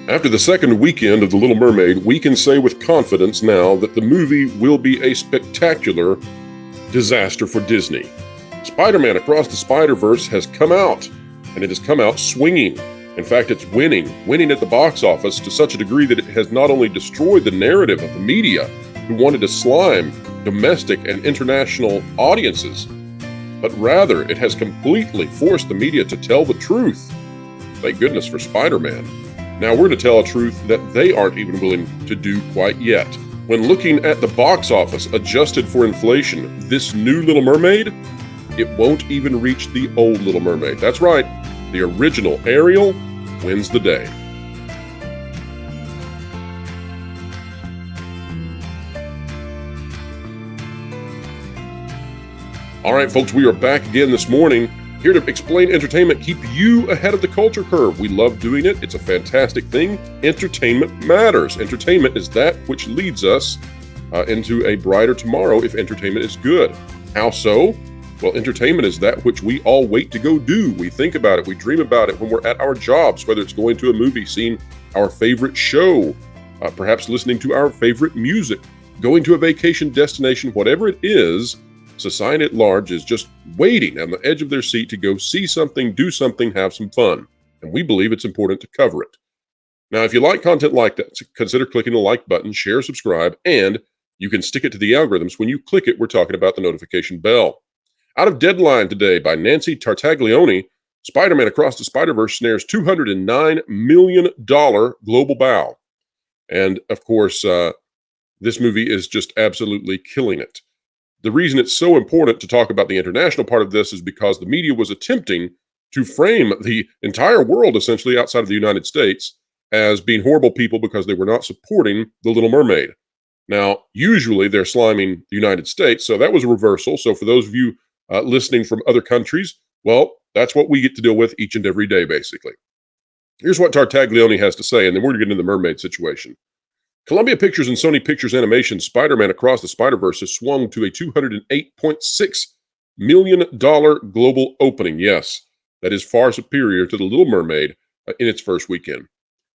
After the second weekend of The Little Mermaid, we can say with confidence now that the movie will be a spectacular disaster for Disney. Spider-Man Across the Spider-Verse has come out, and it has come out swinging. In fact, it's winning at the box office to such a degree that it has not only destroyed the narrative of the media who wanted to slime domestic and international audiences, but rather it has completely forced the media to tell the truth. Thank goodness for Spider-Man. Now we're to tell a truth that they aren't even willing to do quite yet. When looking at the box office adjusted for inflation, this new Little Mermaid, it won't even reach the old Little Mermaid. That's right, the original Ariel wins the day. All right, folks, we are back again this morning, here to explain entertainment, keep you ahead of the culture curve. We love doing it. It's a fantastic thing. Entertainment matters. Entertainment is that which leads us into a brighter tomorrow if entertainment is good. How so? Well, entertainment is that which we all wait to go do. We think about it. We dream about it when we're at our jobs, whether it's going to a movie, seeing our favorite show, perhaps listening to our favorite music, going to a vacation destination, whatever it is. Society at large is just waiting on the edge of their seat to go see something, do something, have some fun. And we believe it's important to cover it. Now, if you like content like that, consider clicking the like button, share, subscribe, and you can stick it to the algorithms. When you click it, we're talking about the notification bell. Out of Deadline today by Nancy Tartaglione, Spider-Man Across the Spider-Verse snares $209 million global bow. And of course, this movie is just absolutely killing it. The reason it's so important to talk about the international part of this is because the media was attempting to frame the entire world, essentially outside of the United States, as being horrible people because they were not supporting The Little Mermaid. Now, usually they're sliming the United States, so that was a reversal. So for those of you listening from other countries, well, that's what we get to deal with each and every day, basically. Here's what Tartaglione has to say, and then we're going to get into the mermaid situation. Columbia Pictures and Sony Pictures Animation's Spider-Man Across the Spider-Verse has swung to a $208.6 million global opening. Yes, that is far superior to The Little Mermaid in its first weekend.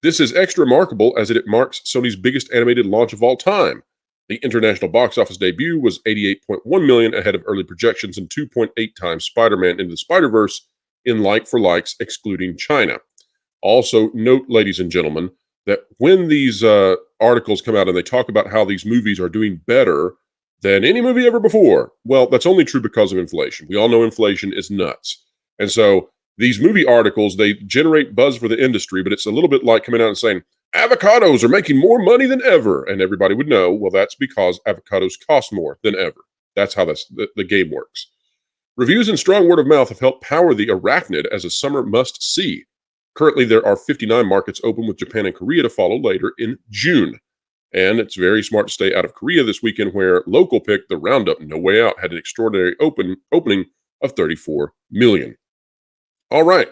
This is extra remarkable as it marks Sony's biggest animated launch of all time. The international box office debut was $88.1 million ahead of early projections and 2.8 times Spider-Man Into the Spider-Verse in like-for-likes, excluding China. Also, note, ladies and gentlemen, that when these articles come out and they talk about how these movies are doing better than any movie ever before, well, that's only true because of inflation. We all know inflation is nuts. And so these movie articles, they generate buzz for the industry, but it's a little bit like coming out and saying, avocados are making more money than ever. And everybody would know, well, that's because avocados cost more than ever. That's how the game works. Reviews and strong word of mouth have helped power The Arachnid as a summer must-see. Currently, there are 59 markets open, with Japan and Korea to follow later in June. And it's very smart to stay out of Korea this weekend, where local pick The Roundup No Way Out had an extraordinary opening of $34 million. All right.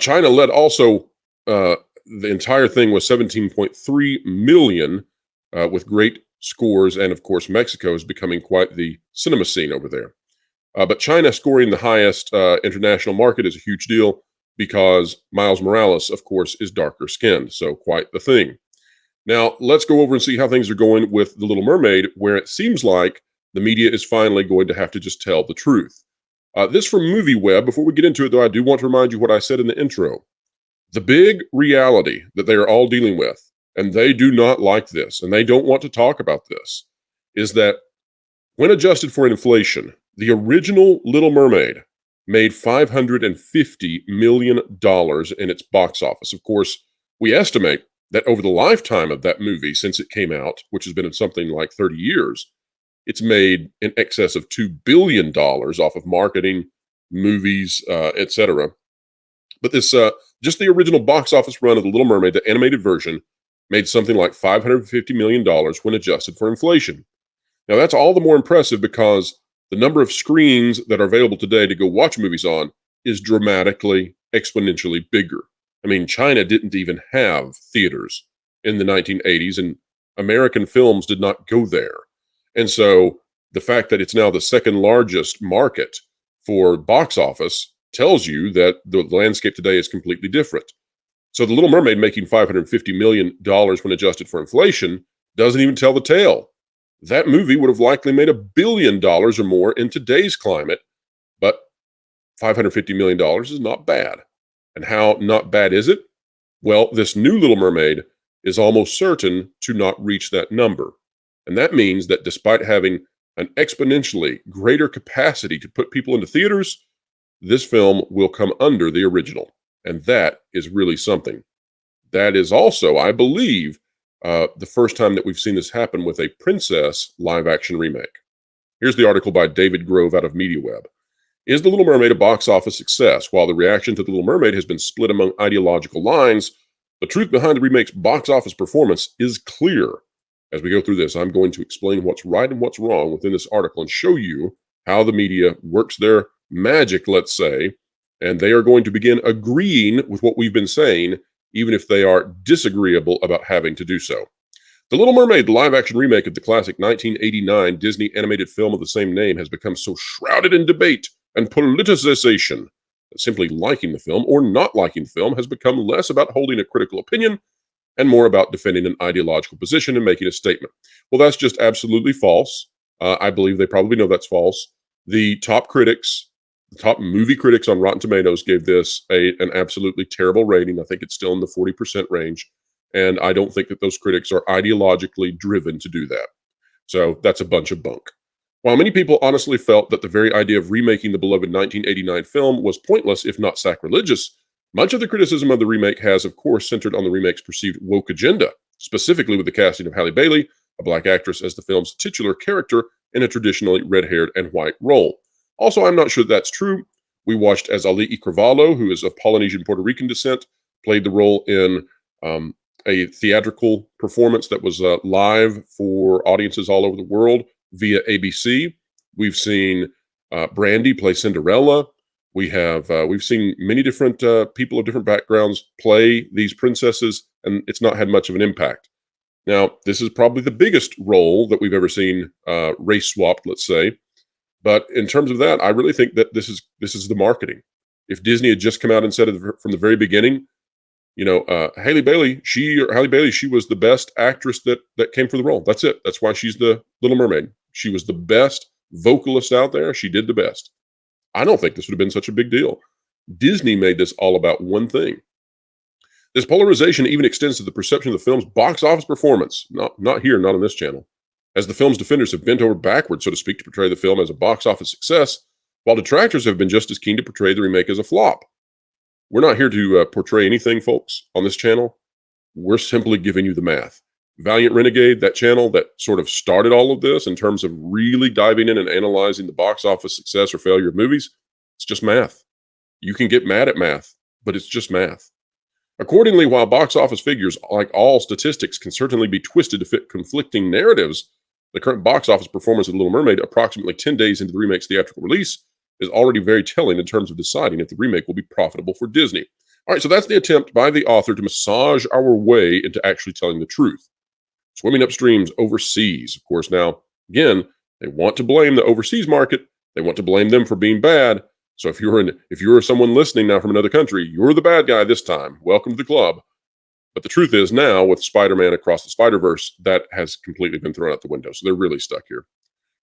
China led also. The entire thing was $17.3 million with great scores. And of course, Mexico is becoming quite the cinema scene over there. But China scoring the highest international market is a huge deal, because Miles Morales, of course, is darker skinned. So quite the thing. Now, let's go over and see how things are going with The Little Mermaid, where it seems like the media is finally going to have to just tell the truth. This from MovieWeb. Before we get into it, though, I do want to remind you what I said in the intro. The big reality that they are all dealing with, and they do not like this, and they don't want to talk about this, is that when adjusted for inflation, the original Little Mermaid made $550 million in its box office. Of course, we estimate that over the lifetime of that movie, since it came out, which has been in something like 30 years, it's made in excess of $2 billion off of marketing, movies, etc. But this, just the original box office run of The Little Mermaid, the animated version, made something like $550 million when adjusted for inflation. Now, that's all the more impressive because the number of screens that are available today to go watch movies on is dramatically, exponentially bigger. I mean, China didn't even have theaters in the 1980s, and American films did not go there. And so the fact that it's now the second largest market for box office tells you that the landscape today is completely different. So The Little Mermaid making $550 million when adjusted for inflation doesn't even tell the tale. That movie would have likely made $1 billion or more in today's climate, but $550 million is not bad. And how not bad is it? Well, this new Little Mermaid is almost certain to not reach that number. And that means that despite having an exponentially greater capacity to put people into theaters, this film will come under the original. And that is really something. That is also, I believe, the first time that we've seen this happen with a princess live-action remake. Here's the article by David Grove out of MovieWeb. Is The Little Mermaid a box office success? While the reaction to The Little Mermaid has been split among ideological lines, the truth behind the remake's box office performance is clear. As we go through this, I'm going to explain what's right and what's wrong within this article and show you how the media works their magic, let's say, and they are going to begin agreeing with what we've been saying, even if they are disagreeable about having to do so. The Little Mermaid, the live-action remake of the classic 1989 Disney animated film of the same name, has become so shrouded in debate and politicization that simply liking the film or not liking the film has become less about holding a critical opinion and more about defending an ideological position and making a statement. Well, that's just absolutely false. I believe they probably know that's false. The top critics, the top movie critics on Rotten Tomatoes gave this an absolutely terrible rating. I think it's still in the 40% range. And I don't think that those critics are ideologically driven to do that. So that's a bunch of bunk. While many people honestly felt that the very idea of remaking the beloved 1989 film was pointless, if not sacrilegious, much of the criticism of the remake has, of course, centered on the remake's perceived woke agenda, specifically with the casting of Halle Bailey, a black actress, as the film's titular character in a traditionally red-haired and white role. Also, I'm not sure that's true. We watched as Ali Carvalho, who is of Polynesian Puerto Rican descent, played the role in a theatrical performance that was live for audiences all over the world via ABC. We've seen Brandy play Cinderella. We've seen many different people of different backgrounds play these princesses, and it's not had much of an impact. Now, this is probably the biggest role that we've ever seen race swapped, let's say. But in terms of that, I really think that this is the marketing. If Disney had just come out and said it from the very beginning, Halle Bailey, she was the best actress that came for the role. That's it. That's why she's the Little Mermaid. She was the best vocalist out there. She did the best. I don't think this would have been such a big deal. Disney made this all about one thing. This polarization even extends to the perception of the film's box office performance. Not here, not on this channel. As the film's defenders have bent over backwards, so to speak, to portray the film as a box office success, while detractors have been just as keen to portray the remake as a flop. We're not here to portray anything, folks, on this channel. We're simply giving you the math. Valiant Renegade, that channel that sort of started all of this in terms of really diving in and analyzing the box office success or failure of movies, it's just math. You can get mad at math, but it's just math. Accordingly, while box office figures, like all statistics, can certainly be twisted to fit conflicting narratives, the current box office performance of The Little Mermaid, approximately 10 days into the remake's theatrical release, is already very telling in terms of deciding if the remake will be profitable for Disney. All right, so that's the attempt by the author to massage our way into actually telling the truth. Swimming upstreams overseas, of course. Now, again, they want to blame the overseas market. They want to blame them for being bad. So if you're someone listening now from another country, you're the bad guy this time. Welcome to the club. But the truth is now, with Spider-Man Across the Spider-Verse, that has completely been thrown out the window. So they're really stuck here.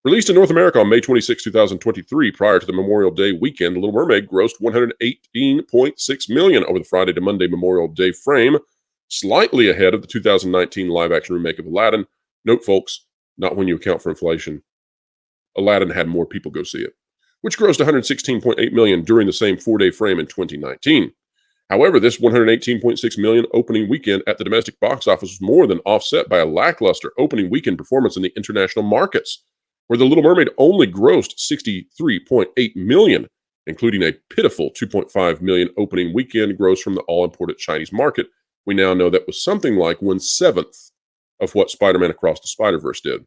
Released in North America on May 26, 2023, prior to the Memorial Day weekend, The Little Mermaid grossed $118.6 million over the Friday to Monday Memorial Day frame, slightly ahead of the 2019 live-action remake of Aladdin. Note, folks, not when you account for inflation. Aladdin had more people go see it, which grossed $116.8 million during the same four-day frame in 2019. However, this $118.6 million opening weekend at the domestic box office was more than offset by a lackluster opening weekend performance in the international markets, where The Little Mermaid only grossed $63.8 million, including a pitiful $2.5 million opening weekend gross from the all-important Chinese market. We now know that was something like 1/7 of what Spider-Man Across the Spider-Verse did.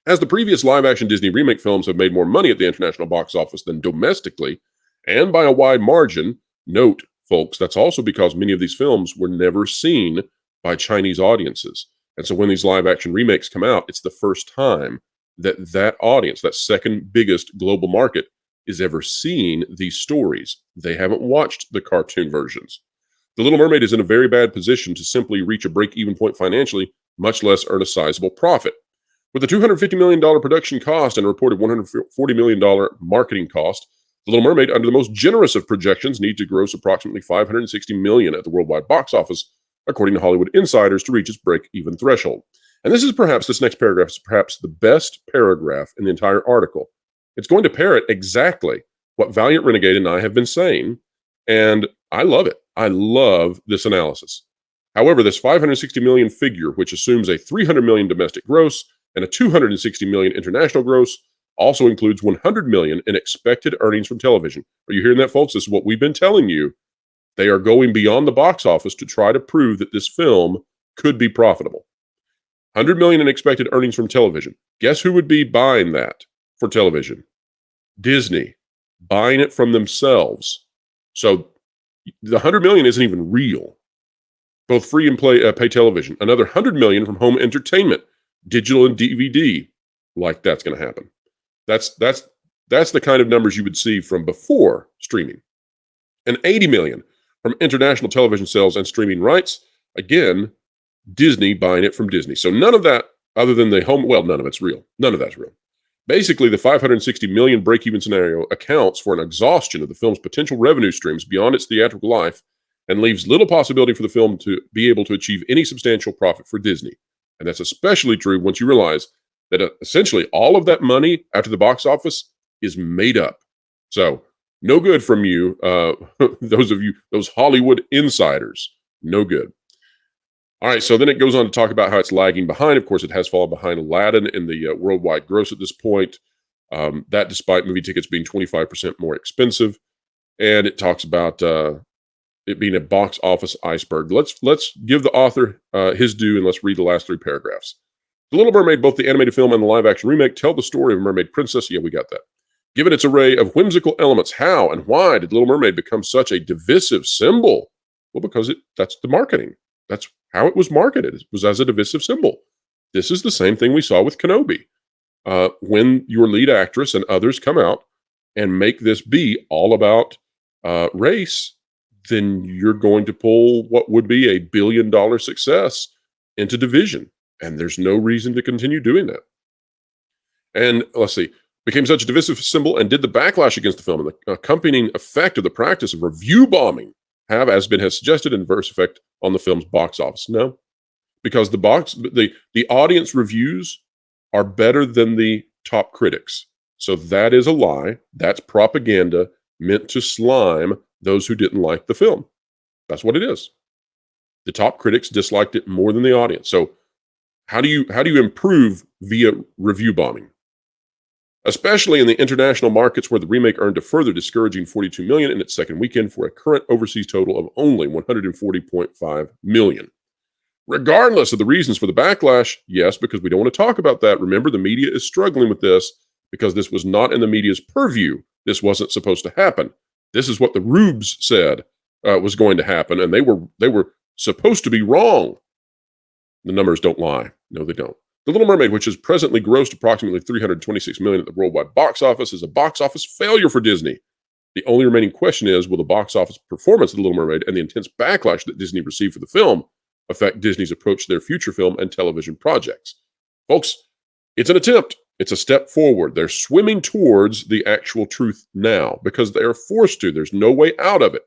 As the previous live-action Disney remake films have made more money at the international box office than domestically, and by a wide margin, note, folks, that's also because many of these films were never seen by Chinese audiences. And so when these live-action remakes come out, it's the first time that audience, that second biggest global market, is ever seeing these stories. They haven't watched the cartoon versions. The Little Mermaid is in a very bad position to simply reach a break-even point financially, much less earn a sizable profit. With a $250 million production cost and a reported $140 million marketing cost, The Little Mermaid, under the most generous of projections, needs to gross approximately $560 million at the worldwide box office, according to Hollywood insiders, to reach its break-even threshold. And this next paragraph is perhaps the best paragraph in the entire article. It's going to parrot exactly what Valiant Renegade and I have been saying, and I love it. I love this analysis. However, this $560 million figure, which assumes a $300 million domestic gross and a $260 million international gross, also includes $100 million in expected earnings from television. Are you hearing that, folks? This is what we've been telling you. They are going beyond the box office to try to prove that this film could be profitable. $100 million in expected earnings from television. Guess who would be buying that for television? Disney, buying it from themselves. So the $100 million isn't even real. Both free and pay television. Another $100 million from home entertainment, digital and DVD. Like that's going to happen. That's the kind of numbers you would see from before streaming. And $80 million from international television sales and streaming rights. Again, Disney buying it from Disney. So none of that, other than the home, well, none of it's real. None of that's real. Basically, the $560 million break-even scenario accounts for an exhaustion of the film's potential revenue streams beyond its theatrical life and leaves little possibility for the film to be able to achieve any substantial profit for Disney. And that's especially true once you realize that essentially all of that money after the box office is made up. So no good from you, those Hollywood insiders. No good. All right, so then it goes on to talk about how it's lagging behind. Of course, it has fallen behind Aladdin in the worldwide gross at this point. That despite movie tickets being 25% more expensive. And it talks about it being a box office iceberg. Let's give the author his due, and let's read the last three paragraphs. The Little Mermaid, both the animated film and the live-action remake, tell the story of a mermaid princess. Yeah, we got that. Given its array of whimsical elements, how and why did Little Mermaid become such a divisive symbol? Well, because that's the marketing. That's how it was marketed. It was as a divisive symbol. This is the same thing we saw with Kenobi. When your lead actress and others come out and make this be all about race, then you're going to pull what would be a billion-dollar success into division. And there's no reason to continue doing that. And let's see, became such a divisive symbol and did the backlash against the film and the accompanying effect of the practice of review bombing have, as has suggested, an adverse effect on the film's box office? No, because the audience reviews are better than the top critics. So that is a lie. That's propaganda meant to slime those who didn't like the film. That's what it is. The top critics disliked it more than the audience. So how do you improve via review bombing? Especially in the international markets where the remake earned a further discouraging $42 million in its second weekend for a current overseas total of only $140.5 million. Regardless of the reasons for the backlash, yes, because we don't want to talk about that. Remember, the media is struggling with this because this was not in the media's purview. This wasn't supposed to happen. This is what the rubes said was going to happen, and they were supposed to be wrong. The numbers don't lie. No, they don't. The Little Mermaid, which has presently grossed approximately $326 million at the worldwide box office, is a box office failure for Disney. The only remaining question is, will the box office performance of The Little Mermaid and the intense backlash that Disney received for the film affect Disney's approach to their future film and television projects? Folks, it's an attempt. It's a step forward. They're swimming towards the actual truth now because they are forced to. There's no way out of it.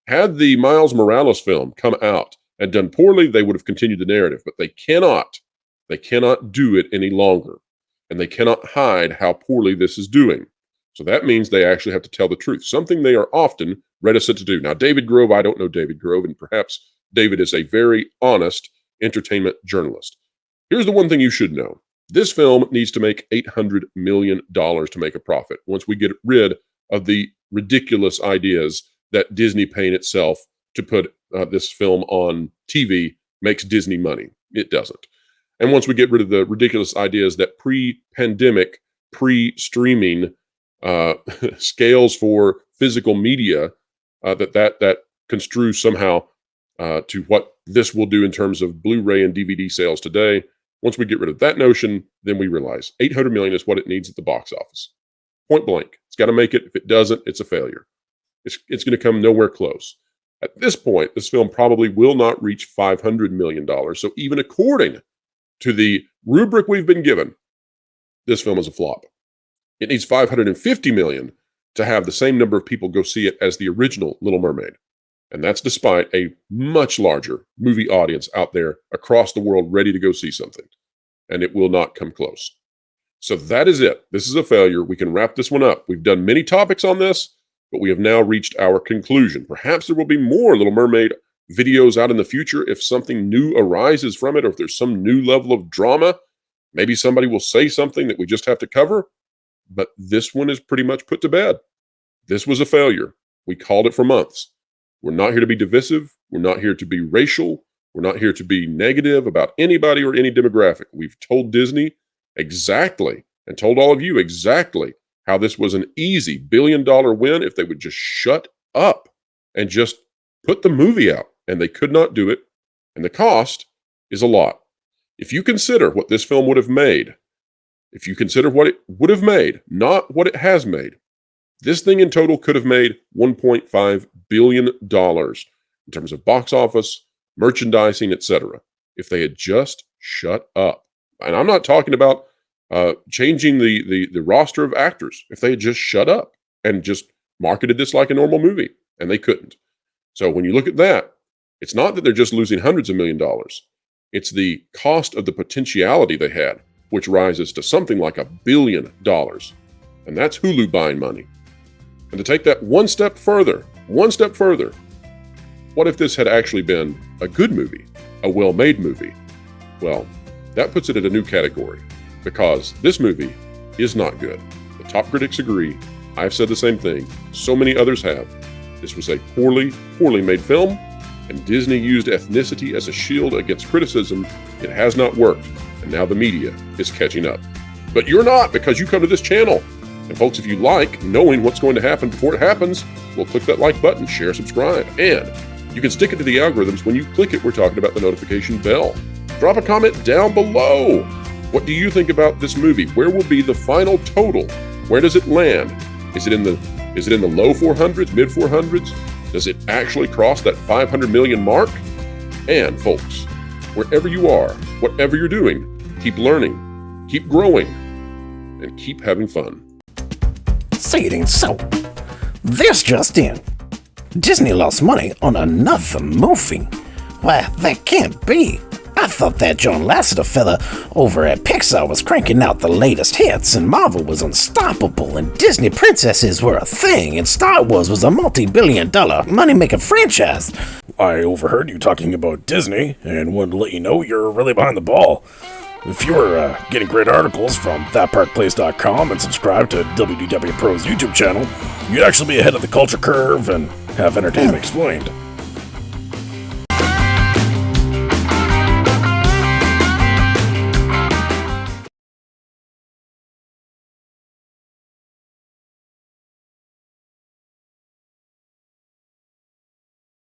Had the Miles Morales film come out and done poorly, they would have continued the narrative, but they cannot. They cannot do it any longer, and they cannot hide how poorly this is doing. So that means they actually have to tell the truth, something they are often reticent to do. Now, David Grove, I don't know David Grove, and perhaps David is a very honest entertainment journalist. Here's the one thing you should know. This film needs to make $800 million to make a profit once we get rid of the ridiculous ideas that Disney paying itself to put this film on TV makes Disney money. It doesn't. And once we get rid of the ridiculous ideas that pre-pandemic, pre-streaming scales for physical media, that construe somehow to what this will do in terms of Blu-ray and DVD sales today. Once we get rid of that notion, then we realize $800 million is what it needs at the box office. Point blank. It's got to make it. If it doesn't, it's a failure. It's going to come nowhere close. At this point, this film probably will not reach $500 million. So even according to the rubric we've been given, this film is a flop. It needs $550 million to have the same number of people go see it as the original Little Mermaid. And that's despite a much larger movie audience out there across the world ready to go see something. And it will not come close. So that is it. This is a failure. We can wrap this one up. We've done many topics on this, but we have now reached our conclusion. Perhaps there will be more Little Mermaid videos out in the future if something new arises from it, or if there's some new level of drama. Maybe somebody will say something that we just have to cover. But this one is pretty much put to bed. This was a failure. We called it for months. We're not here to be divisive. We're not here to be racial. We're not here to be negative about anybody or any demographic. We've told Disney exactly, and told all of you exactly, how this was an easy billion-dollar win if they would just shut up and just put the movie out. And they could not do it. And the cost is a lot. If you consider what this film would have made, if you consider what it would have made, not what it has made, this thing in total could have made $1.5 billion in terms of box office, merchandising, etc., if they had just shut up. And I'm not talking about changing the roster of actors. If they had just shut up and just marketed this like a normal movie, and they couldn't. So when you look at that, it's not that they're just losing hundreds of $millions. It's the cost of the potentiality they had, which rises to something like $1 billion. And that's Hulu buying money. And to take that one step further, what if this had actually been a good movie, a well-made movie? Well, that puts it in a new category, because this movie is not good. The top critics agree. I've said the same thing. So many others have. This was a poorly made film, and Disney used ethnicity as a shield against criticism. It has not worked, and now the media is catching up. But you're not, because you come to this channel. And folks, if you like knowing what's going to happen before it happens, well, click that like button, share, subscribe, and you can stick it to the algorithms. When you click it, we're talking about the notification bell. Drop a comment down below. What do you think about this movie? Where will be the final total? Where does it land? Is it in the low 400s, mid 400s? Does it actually cross that 500 million mark? And folks, wherever you are, whatever you're doing, keep learning, keep growing, and keep having fun. Say it ain't so. This just in. Disney lost money on another movie. Why, that can't be. I thought that John Lasseter fella over at Pixar was cranking out the latest hits, and Marvel was unstoppable, and Disney princesses were a thing, and Star Wars was a multi-billion-dollar money-making franchise. I overheard you talking about Disney, and wanted to let you know you're really behind the ball. If you were getting great articles from thatparkplace.com and subscribe to WDW Pro's YouTube channel, you'd actually be ahead of the culture curve and have entertainment explained.